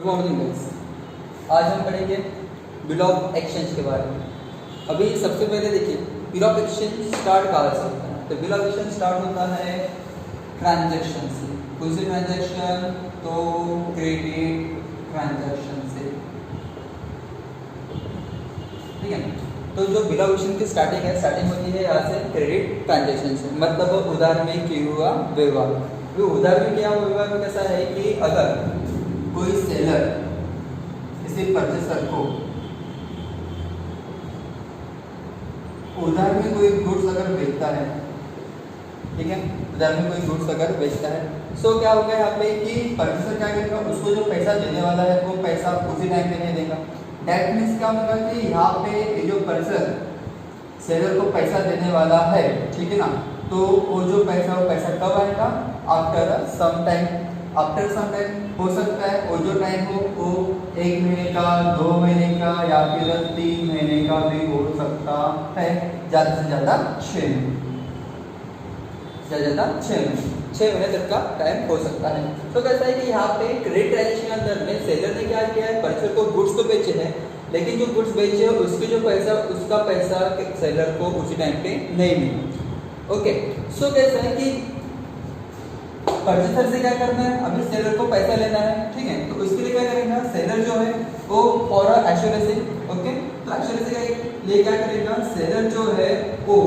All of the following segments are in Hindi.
Morning guys. आज हम पढ़ेंगे बिल ऑफ एक्सचेंज के बारे में। अभी सबसे पहले देखिए बिल ऑफ एक्सचेंज स्टार्ट कहाँ से होता है। तो बिल ऑफ एक्सचेंज स्टार्ट होता है ट्रांजैक्शन से। कौन सी ट्रांजैक्शन? तो क्रेडिट ट्रांजैक्शन से, ठीक है। तो जो बिल ऑफ एक्सचेंज की स्टार्टिंग होती है यहाँ से क्रेडिट ट्रांजैक्शन से, मतलब उधार में किया हुआ व्यवहार। तो उधार में किया हुआ व्यवहार कैसा है कि अगर कोई सेलर किसी परचेसर को उधार में कोई गुड्स अगर बेचता है, ठीक है, उधार में कोई गुड्स अगर बेचता है, सो क्या होगा यहाँ पे कि परचेसर क्या करेगा, उसको जो पैसा देने वाला है वो पैसा उसी टाइम पे नहीं देगा। दैट मीन्स क्या होगा कि यहाँ पे जो परचेसर सेलर को पैसा देने वाला है, ठीक है ना, तो वो जो पैसा कब आएगा? आफ्टर सम टाइम हो सकता है वो जो टाइम हो वो 1 महीने का, 2 महीने का या फिर 3 महीने का भी हो सकता है, ज़्यादा से ज़्यादा 6 महीने तक का टाइम हो सकता है। तो कैसा है कि यहाँ पे क्रेडिट ट्रांजैक्शन के अंदर में सेलर ने क्या किया है, परचेसर को गुड्स तो बेचे हैं, लेकिन जो गुड्स बेचे हैं उसका पैसा सेलर को उसी टाइम पे नहीं मिला। ओके, सो कैसा है कि परचेसर से क्या करना है, अभी सेलर को पैसा लेना है, ठीक है, तो उसके लिए क्या करेगा सेलर जो है वो फॉर एश्योरेंस, ओके, तो एश्योरेंस के लिए क्या करेगा सेलर जो है वो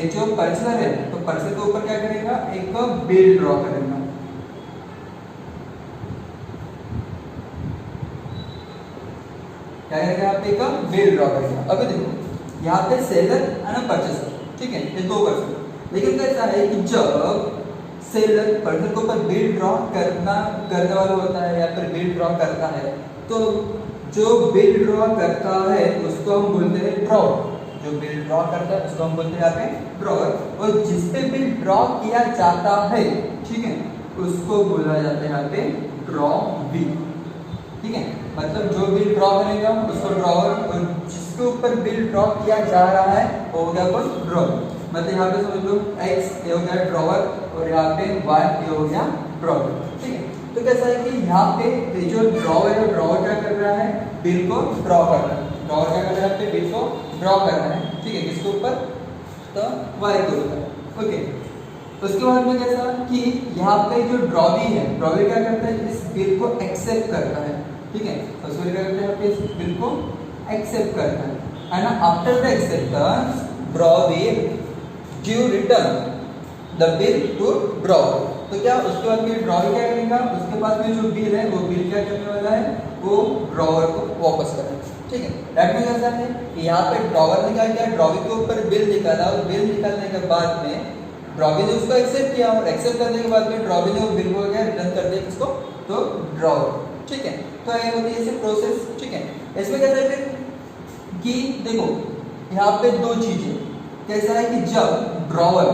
जो परचेसर है तो परचेसर के ऊपर क्या करेगा, एक बिल ड्रॉ करेगा। क्या करेगा यहाँ पे, एक बिल ड्रॉ करेगा। अभी देखो यहाँ पे सेलर है ना परचेसर, ठीक है, ये दो पर्सन, लेकिन कैसा है कि जब सेलर परचेसर के ऊपर बिल ड्रॉ करने वाला होता है या फिर बिल ड्रॉ करता है, तो जो बिल ड्रॉ करता है उसको हम बोलते हैं ड्रॉवर। जो बिल ड्रॉ करता है उसको हम बोलते हैं यहाँ पे ड्रॉवर, और जिस पे बिल ड्रॉ किया जाता है, ठीक है, उसको बोला जाता है यहाँ पे ड्रॉ बिल, ठीक है, मतलब जो बिल ड्रॉ करेगा उसको ड्रॉवर, और जिसके ऊपर बिल ड्रॉ किया जा रहा है वो हो गया कौन, ड्रॉवर। मतलब यहाँ पे समझ लो x ये हो गया ड्रॉवर और यहाँ पे y ये हो गया ड्रॉवर, ठीक है। तो कैसा है कि यहाँ पे जो ड्रॉवर है, ड्रॉवर क्या कर रहा है, बिल को ड्रॉ कर रहा है। ड्रॉवर क्या कर रहा है, बिल को ड्रॉ कर रहा है, ठीक है, किसके ऊपर, तो y के ऊपर, ओके। उसके बाद में कैसा कि यहाँ पे जो ड्रॉवी है, ड्रॉवी क्या करता है, इस बिल को एक्सेप्ट करता है, ठीक है, तो उसको क्या करते हैं, यहाँ पे इस बिल को एक्सेप्ट करता है ना। After the acceptance drawee due return the bill to drawer. तो क्या उसके बाद में ड्रॉवर क्या करेगा, उसके पास में जो बिल है वो बिल क्या करने वाला है, वो ड्रॉवर को वापस करेगा, ठीक है। दैट मींस ऐसा है कि यहाँ पे ड्रॉवर ने क्या किया, ड्रॉवर के ऊपर बिल निकाला, और बिल निकालने के बाद में ड्रॉवर ने उसको एक्सेप्ट किया, और एक्सेप्ट करने के बाद में ड्रॉवर ने वो बिल को क्या रिटर्न कर दिया किसको, तो ड्रॉवर, ठीक है। तो ये होती है ऐसे प्रोसेस, ठीक है। इसमें कैसा है फिर कि देखो यहाँ पे दो चीजें, कैसा है कि जब ड्रॉवर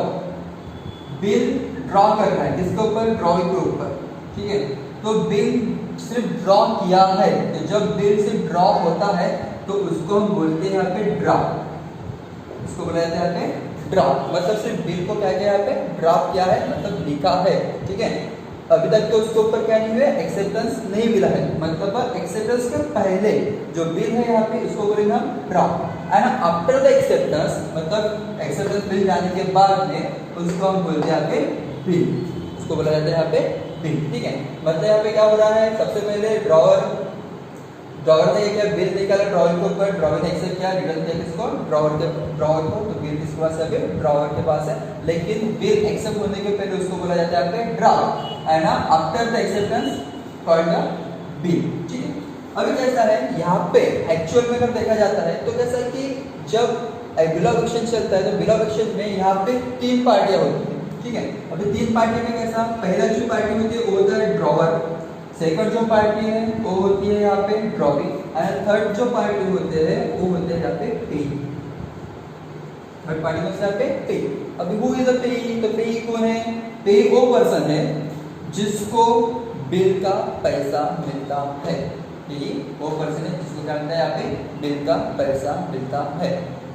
बिल ड्रॉ कर रहा है किसके ऊपर, ड्रॉवर के ऊपर, ठीक है, तो बिल सिर्फ ड्रॉ किया है, तो जब बिल सिर्फ ड्रॉ होता है तो उसको हम बोलते हैं यहाँ पे ड्राफ्ट। उसको बोला जाता है यहाँ पे ड्राफ्ट, मतलब सिर्फ बिल को क्या किया यहाँ पे ड्राफ्ट किया है, मतलब लिखा है, ठीक है। अभी तक तो उसके ऊपर क्या नहीं हुआ, एक्सेप्टेंस नहीं मिला है, मतलब एक्सेप्टेंस के पहले जो बिल है यहाँ पे उसको बोलेंगे हम draft, and after the acceptance मतलब एक्सेप्टेंस मिल जाने के बाद में उसको हम बोलते हैं यहाँ पे बिल, उसको बोला जाता है यहाँ पे बिल, ठीक है। मतलब यहाँ पे क्या हो रहा है, सबसे पहले ड्रॉवर ने क्या बिल निकाला ड्रॉवर के ऊपर, ड्रॉवर ने एक्सेप्ट किया, रिटर्न किया किसको, ड्रॉवर को, तो बिल किसके पास है, ड्रॉवर के पास है, लेकिन बिल एक्सेप्ट होने के पहले उसको बोला जाता है यहाँ पे ड्राफ्ट, है ना, after the acceptance called the bill, ठीक है। अभी कैसा है यहाँ पे एक्चुअल में अगर देखा जाता है तो कैसा है कि जब बिल ऑफ एक्सचेंज चलता है तो बिल ऑफ एक्सचेंज में यहाँ पे 3 पार्टियां होती है, ठीक है। अभी 3 पार्टी में कैसा, पहला जो पार्टी होती है वो होता है ड्रॉवर, सेकंड जो पार्टी है वो होती है यहाँ पे ड्रॉवी, एंड थर्ड जो पार्टी होते हैं वो होते हैं यहाँ पे पे। थर्ड पार्टी में यहाँ पे पे। अभी वो इज पे, तो पे कौन है, पे वो पर्सन है जिसको बिल का पैसा मिलता है, ये वो पर्सन है जिसको क्या मिलता है यहाँ पे बिल का पैसा मिलता है।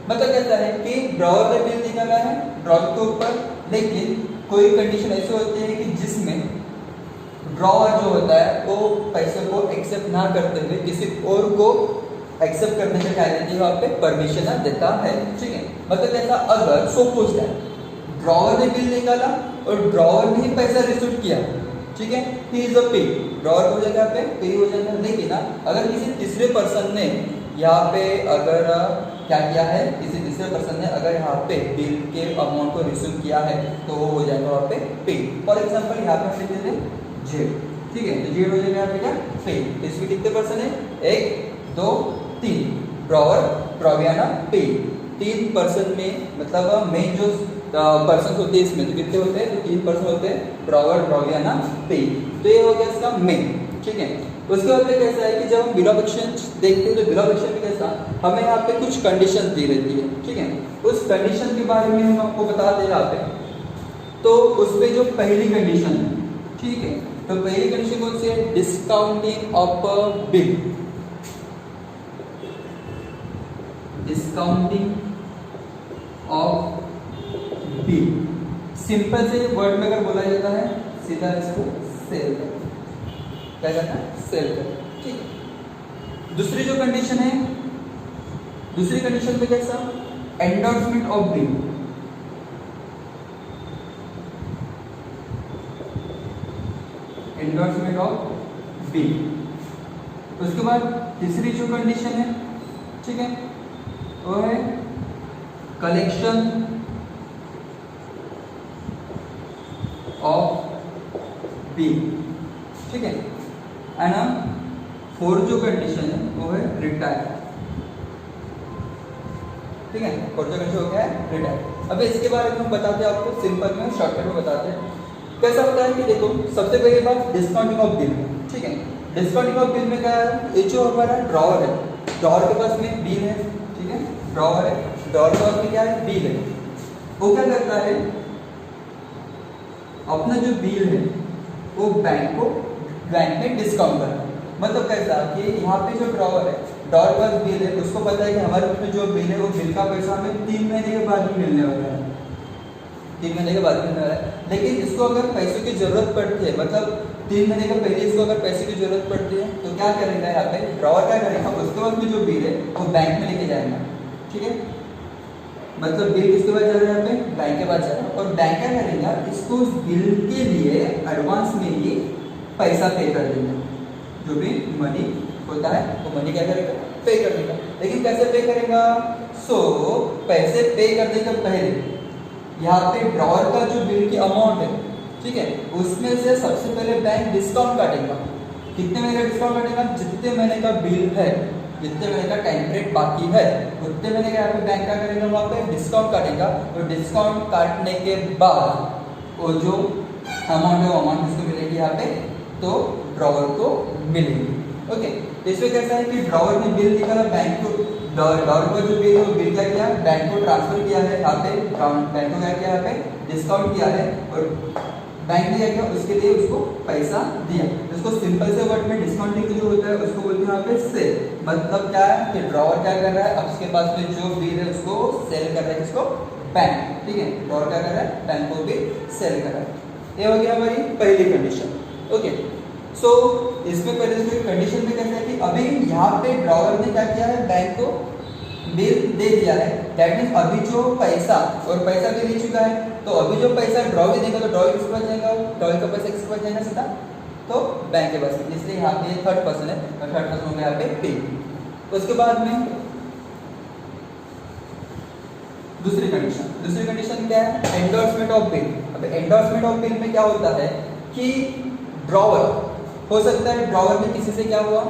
मतलब कैसा है कि ड्रॉवर ने बिल निकाला है ड्रॉवर के ऊपर, लेकिन कोई कंडीशन ऐसी होती है कि जिसमें ड्रॉवर जो होता है वो पैसे को एक्सेप्ट ना करते हुए किसी और को एक्सेप्ट करने का क्या देती है वहाँ पे परमिशन देता है, ठीक है। मतलब ऐसा अगर सपोज है ड्रॉवर ने बिल निकाला और ड्रॉवर ने ही पैसा रिसीव किया, ठीक है, ही इज अ पे, ड्रॉवर हो जाएगा पे हो जाएगा। लेकिन अगर किसी तीसरे पर्सन ने यहाँ पे अगर क्या किया है, किसी तीसरे पर्सन ने अगर यहाँ पे बिल के अमाउंट को रिसीव किया है तो वो हो जाएगा वहाँ पे पे। फॉर एग्जाम्पल यहाँ पे हम लिख देते हैं जेड, ठीक है, तो जेड हो जाएगा यहाँ पे क्या पे। इसमें कितने पर्सन है, 1 2 3, ड्रॉवर ड्रॉवियाना पे। 3 पर्सन में मतलब मेन जो पर्सन होते हैं इसमें तो कितने होते हैं, तो 3 पर्सन होते हैं, ड्रॉवर ड्रॉवियाना पे। तो ये हो गया इसका मेन, ठीक है। उसके बाद में कैसा है कि जब हम बिल ऑफ एक्सचेंज देखते हैं तो बिल ऑफ एक्सचेंज में कैसा हमें यहाँ पे कुछ कंडीशन दी रहती है, ठीक है। उस कंडीशन के बारे में हम आपको बताते हैं यहाँ पे। तो उस पे जो पहली कंडीशन है, ठीक है, तो पहली कंडीशन कौन सी है, discounting of bill, discounting of bill. Simple से वर्ड में अगर बोला जाता है सीधा इसको सेल कर, क्या कहता है, सेल कर, ठीक है। दूसरी जो कंडीशन है, दूसरी कंडीशन पे कैसा, endorsement of bill, endorsement of bill. उसके बाद तीसरी जो कंडीशन है, ठीक है, वो है कलेक्शन ऑफ बिल, ठीक है। एंड फोर्थ जो कंडीशन है वो है रिटायर, ठीक है, फोर्थ जो कंडीशन हो गया है रिटायर। अब इसके बारे में हम बताते हैं आपको, सिंपल में शॉर्टकट में बताते हैं। कैसा होता है कि देखो सबसे पहली बात डिस्काउंटिंग ऑफ बिल, ठीक है। डिस्काउंटिंग ऑफ बिल में क्या है, ये जो हमारा ड्रॉवर है, ड्रॉवर के पास में बिल है, ठीक है, ड्रॉवर है, ड्रॉवर के पास में क्या है, बिल है। वो क्या करता है, अपना जो बिल है वो बैंक में डिस्काउंट करता है। मतलब कैसा कि यहाँ पे जो ड्रॉवर है, ड्रॉवर के पास बिल है, उसको पता है कि हमारे उसमें जो बिल है वो बिल का पैसा हमें 3 महीने के बाद ही मिलने वाला है, 3 महीने के बाद मिलने वाला है। लेकिन इसको अगर पैसों की जरूरत पड़ती है, मतलब 3 महीने के पहले इसको अगर पैसे की जरूरत पड़ती है तो क्या करेगा, यहाँ पे ड्रॉवर क्या करेगा, उसके बाद में जो बिल है वो बैंक में लेके जाएगा, ठीक है। मतलब बिल किसके पास जा रहा है, यहाँ पे बैंक के पास जा रहा है, और बैंक क्या करेगा, इसको उस बिल के लिए एडवांस में ही पैसा पे कर देगा। जो भी मनी होता है वो मनी क्या करेगा, पे कर देगा। लेकिन कैसे पे करेगा, पैसे पे करने के पहले यहाँ पे ड्रॉवर का जो बिल की अमाउंट है, ठीक है, उसमें से सबसे पहले बैंक डिस्काउंट काटेगा। कितने महीने का डिस्काउंट काटेगा, जितने महीने का बिल है, जितने महीने का टाइम पीरियड बाकी है, उतने महीने का यहाँ पे बैंक क्या करेगा, वहाँ पे डिस्काउंट काटेगा। और डिस्काउंट काटने के बाद वो जो अमाउंट है वो अमाउंट उसको मिलेगी यहाँ पे, तो ड्रॉवर को मिलेगी, ओके। इसमें कैसा है कि ड्रॉवर ने बिल निकाला, बैंक को ड्रॉवर का जो बिल है वो बिल क्या किया, बैंक को ट्रांसफर किया है, यहाँ पे बैंक को क्या किया, यहाँ पे डिस्काउंट किया है, और बैंक ने क्या किया, उसके लिए उसको पैसा दिया। इसको सिंपल से वर्ड में डिस्काउंटिंग जो होता है उसको बोलते हैं यहाँ पे सेल। मतलब क्या है कि ड्रॉवर क्या कर रहा है, अब उसके पास में जो बिल है उसको सेल कर रहा है, किसको, बैंक, ठीक है। ड्रॉवर क्या कर रहा है, बैंक को भी सेल कर रहा है। ये हो गया हमारी पहली कंडीशन, ओके। सो इसमें पहले इसमें कंडीशन में कैसा है कि अभी यहाँ पे ड्रॉवर ने क्या किया है, बैंक को बिल दे दिया है, दैट मीन्स अभी जो पैसा, और पैसा भी ले चुका है, तो अभी जो पैसा ड्रॉवर देगा तो ड्रॉवर किसके पास जाएगा, ड्रॉवर का पैसा किसके पास जाएगा, सीधा तो बैंक के पास। इसलिए यहाँ पे थर्ड पर्सन है, और थर्ड पर्सन हो गया यहाँ पे पे। उसके बाद में दूसरी कंडीशन क्या है, एंडोर्समेंट ऑफ बिल। अब एंडोर्समेंट ऑफ बिल में क्या होता है कि ड्रॉवर हो सकता है, ड्रॉवर ने किसी से क्या हुआ,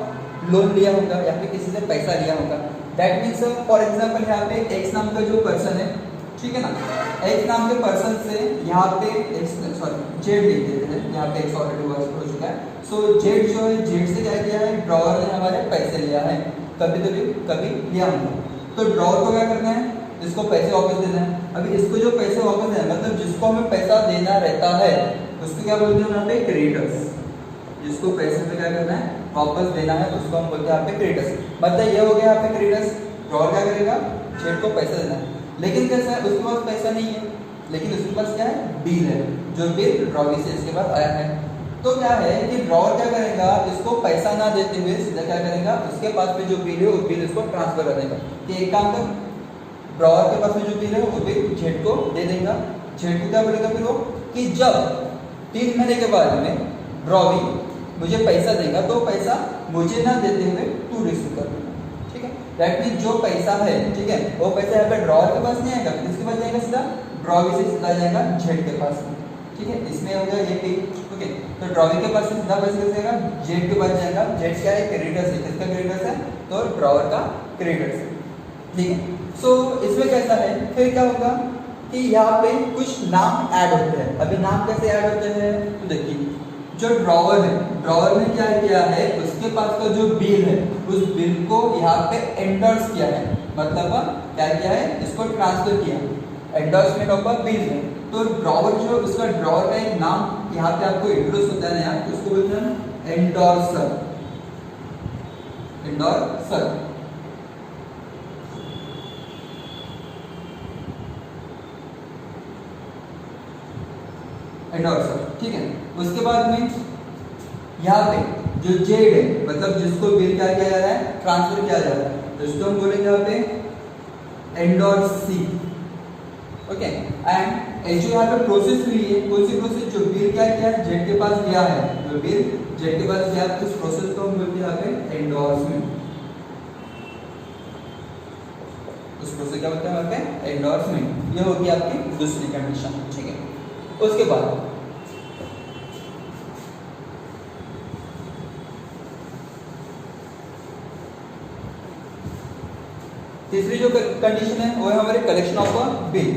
लोन लिया होगा या फिर किसी से पैसा लिया होगा। दैट मीन्स फॉर एग्जाम्पल यहाँ पे एक्स नाम का जो पर्सन है, ठीक है ना, एक्स नाम के पर्सन से यहाँ पे जेड लिख देते हैं, यहाँ पे एक्स ऑलरेडी हो चुका है। सो जेड जो है, जेड से क्या किया है, ड्रॉवर ने हमारे पैसे लिया है, कभी लिया होगा, तो ड्रॉवर को क्या करना है, इसको पैसे वापस देना है। अभी इसको जो पैसे वापस देना, मतलब जिसको हमें पैसा देना रहता है उसको क्या बोलते हैं यहाँ पे, क्रेडिटर्स। जिसको पैसे पे क्या करना है, वापस देना है, उसको हम बोलते हैं यहाँ पे क्रेडिटर्स। मतलब ये हो गया यहाँ पे क्रेडिटर्स, ड्रॉवर क्या करेगा, जेड को पैसा देना है। लेकिन कैसा है, उसके पास पैसा नहीं है, लेकिन उसके पास क्या है, बिल है, जो बिल ड्रॉवी से इसके पास आया है। तो क्या है कि ड्रॉवर क्या करेगा, इसको पैसा ना देते हुए सीधा क्या करेगा, उसके पास में जो बिल है वो बिल इसको ट्रांसफर कर देगा कि एक काम कर, ड्रॉवर के पास में जो बिल है वो बिल जेड को दे देगा। जेड को क्या बोलेगा फिर वो कि जब 3 महीने के बाद में ड्रॉवी मुझे पैसा देगा तो पैसा मुझे ना देते हुए तू रिसीव कर लेगा, ठीक है। दैट मीन जो पैसा है, ठीक है, वो पैसा यहाँ पे ड्रॉवर के पास नहीं आएगा, किसके पास जाएगा, सीधा ड्रॉवी से सीधा जाएगा जेड के पास में, ठीक है। इसमें हो गया ये पी, ओके। तो ड्रॉवी के पास से सीधा पैसा कैसे जाएगा, जेड के पास जाएगा। जेड क्या है, क्रेडिटर्स है, किसका क्रेडिटर्स है, तो ड्रॉवर का क्रेडिटर्स है, ठीक है। सो इसमें कैसा है, फिर क्या होगा कि यहाँ पे कुछ नाम ऐड होते हैं। अभी नाम कैसे ऐड होते हैं, तो देखिए जो ड्रॉवर है, ड्रॉवर ने क्या किया है, उसके पास का जो बिल है उस बिल को यहाँ पे एंडोर्स किया है, मतलब क्या किया है, इसको ट्रांसफर किया, एंडोर्समेंट ऑफ अ बिल है। तो ड्रॉवर जो उसका ड्रॉवर का एक नाम यहाँ पे आपको इंट्रोड्यूस होता है ना, उसको बोलते हैं एंडोर्सर, एंडोर्सर। एंडोर्सर, ठीक है। उसके बाद में यहाँ पे जो जेड है, मतलब जिसको बिल क्या किया जा रहा है, ट्रांसफर किया जा रहा है, तो इसको हम बोलेंगे यहाँ पे एंडोर्सी, ओके। एंड जो यहाँ पे प्रोसेस हुई है, कौन सी प्रोसेस, जो बिल क्या किया है, जेड के पास गया है, जो बिल जेड के पास गया, उस प्रोसेस को हम बोलते हैं यहाँ पे एंडोर्समेंट। उस प्रोसेस क्या बोलते हैं यहाँ पे, एंडोर्समेंट। ये होगी आपकी दूसरी कंडीशन, ठीक है। उसके बाद तीसरी जो कंडीशन है वो है हमारे कलेक्शन ऑफ अ बिल।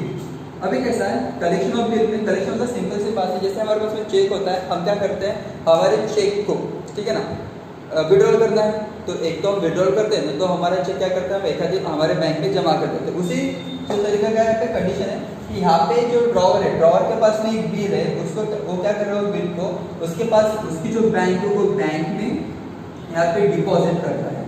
अभी कैसा है, कलेक्शन ऑफ बिल में, कलेक्शन मतलब सिंपल सी बात है, जैसे हमारे पास में चेक होता है, हम क्या करते हैं, हमारे चेक को, ठीक है ना, विड्रॉल करना है, तो एक तो हम विड्रॉल करते हैं, तो हमारा चेक क्या करते हैं, हम एक आध हमारे बैंक में जमा कर देते हैं। उसी जो तरीका क्या है, कंडीशन है कि यहाँ पे जो ड्रॉवर है, ड्रॉवर के पास में एक बिल है, उसको वो क्या कर रहा है, बिल को उसके पास उसकी जो बैंक है वो बैंक में यहाँ पे डिपॉजिट करता है,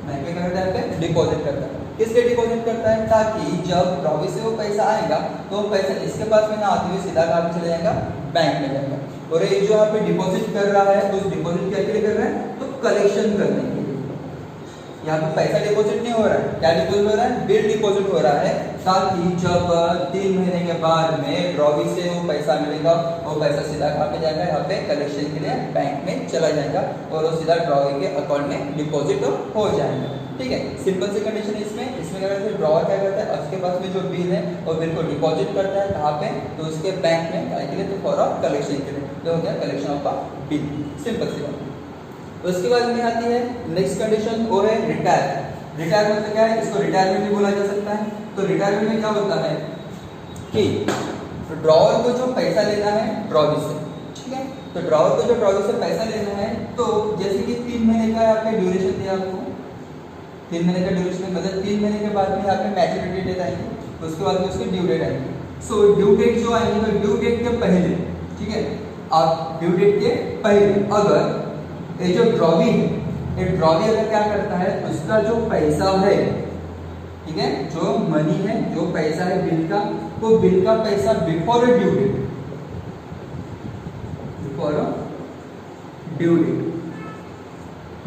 बैंक में क्या करता है, डिपॉजिट करता है। किस लिए डिपॉजिट करता है, ताकि जब ड्रॉवी से वो पैसा आएगा तो वो पैसा इसके पास में ना आते हुए सीधा कहाँ चले जाएगा, बैंक में जाएगा। और ये जो यहाँ पे डिपॉजिट कर रहा है, उस डिपॉजिट क्या के लिए कर रहा है, तो कलेक्शन करने के लिए। यहाँ पे पैसा डिपॉजिट नहीं हो रहा है, क्या डिपॉजिट हो रहा है, बिल डिपॉजिट हो रहा है, ताकि जब 3 महीने के बाद में ड्रॉवी से वो पैसा मिलेगा, वो पैसा सीधा कहाँ पे जाएगा, यहाँ पे कलेक्शन के लिए बैंक में चला जाएगा और वो सीधा ड्रॉवी के अकाउंट में डिपॉजिट हो जाएगा, ठीक है। सिंपल सी कंडीशन है इसमें क्या करते हैं, ड्रॉवर क्या करता है, उसके पास में जो बिल है वो बिल को डिपॉजिट करता है, कहाँ पे, तो उसके बैंक में, के लिए, तो फॉर कलेक्शन के लिए, तो हो गया collection of a bill, simple सी बात। तो उसके बाद में आती है नेक्स्ट कंडीशन, वो है रिटायर। रिटायर मतलब क्या है, इसको रिटायरमेंट भी बोला जा सकता है। तो रिटायरमेंट में क्या होता है कि ड्रॉवर को जो पैसा लेना है ड्रॉवी से, ठीक है, तो ड्रॉवर को जो ड्रॉवी से पैसा लेना है, तो जैसे कि 3 महीने का यहाँ पे ड्यूरेशन दिया आपको, 3 महीने का ड्यूरेशन, मतलब 3 महीने के बाद में यहाँ पे मैच्योरिटी डेट आएगी, उसके बाद में उसकी ड्यू डेट आएगी। सो ड्यू डेट जो आएगी, तो ड्यू डेट के पहले, ठीक है, आप ड्यू डेट के पहले अगर ये जो ड्रॉवी है, ये ड्रॉवी अगर क्या करता है, उसका जो पैसा है, ठीक है, जो मनी है, जो पैसा है बिल का, वो बिल का पैसा before due date, before due date,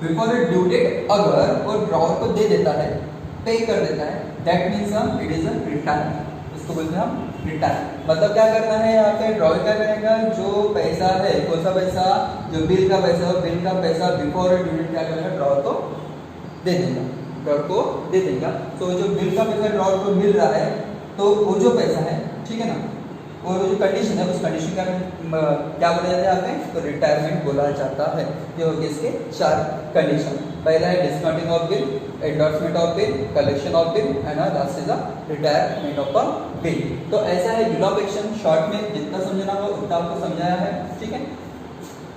before due date अगर वो ड्रॉवर को दे देता है, पे कर देता है, that means it is a retire. इसको बोलते हैं हम रिटायर। मतलब क्या करना है, यहाँ पे ड्रॉवर क्या करेगा, जो पैसा है, कौन सा पैसा, जो बिल का पैसा है, बिल का पैसा बिफोर ड्यू डेट क्या करेगा, ड्रॉवर को दे देगा, ड्रॉवर को दे देगा। तो जो बिल का पैसा ड्रॉवर को मिल रहा है, तो वो जो पैसा है, ठीक है ना, और जो कंडीशन है, उस कंडीशन का क्या बोला जाता है यहाँ पे, तो रिटायरमेंट बोला जाता है। ये हो गए इसके 4 कंडीशन। पहला है discounting of bill, endorsement of bill, collection of bill, and last is the retirement of a bill. तो ऐसा है यूल ऑफ एक्शन, शॉर्ट में जितना समझना हो उतना आपको समझाया है, ठीक है।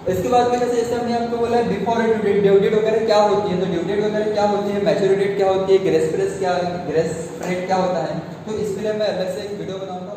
इसके बाद में जैसे हमने आपको बोला है before due date, due date वगैरह क्या होती है, तो ड्यू डेट वगैरह क्या होती है, मैच्योरिटी डेट क्या होती है, ग्रेस पीरियड क्या होता है, तो इसके लिए मैं अलग से एक वीडियो बनाऊंगा।